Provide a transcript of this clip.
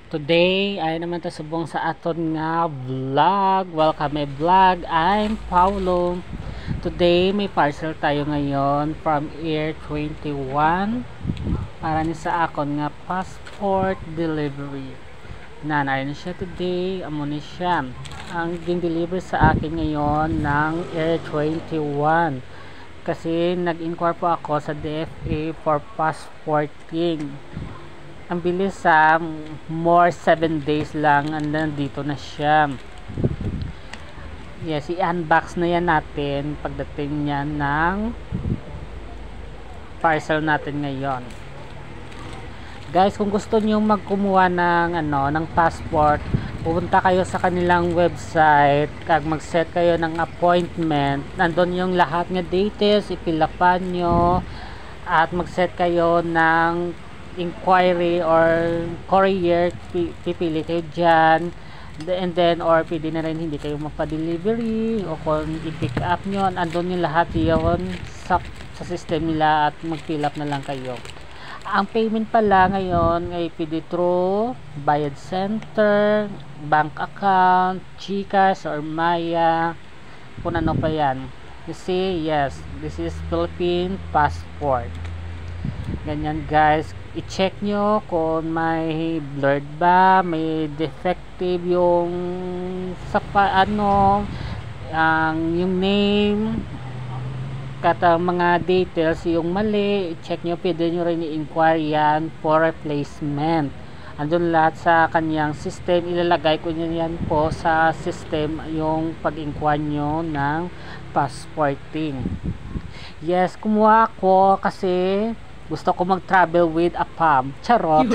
Today ay naman ta subong sa aton nga vlog. Welcome my vlog. I'm Paulo. Today may parcel tayo ngayon from Air 21 para ni sa akon nga passport delivery. Nanay na siya today. Amo ni siya. Ang gin-deliver sa akin ngayon ng Air 21 kasi nag-inquire po ako sa DFA for passporting. Ang bilis sa more 7 days lang and nandito na siya. Yes, i-unbox na yan natin pagdating niya ng parcel natin ngayon. Guys, kung gusto niyo magkumuha ng passport, pupunta kayo sa kanilang website, kag mag-set kayo ng appointment. Nandun yung lahat ng details, ipilapan nyo at mag-set kayo ng inquiry or courier, pipili kayo dyan, and then or pwede na rin hindi kayo magpa-delivery o kung i-pick up nyo, andun yung lahat yun sa system nila at mag-fill up na lang kayo. Ang payment pala ngayon ay pwede through Bayad Center, bank account, GCash or Maya, kung ano pa yan. You see, yes, this is Philippine passport. Ganyan guys, i-check nyo kung may blurred ba, may defective yung sa yung name, kata mga details yung mali, i-check nyo. Pwede nyo rin i-inquire yan for replacement. Andun lahat sa kanyang system, ilalagay ko nyo yan po sa system yung pag-inquire nyo ng passporting. Yes, kumuha ako kasi gusto ko mag-travel with a PAM. Charot.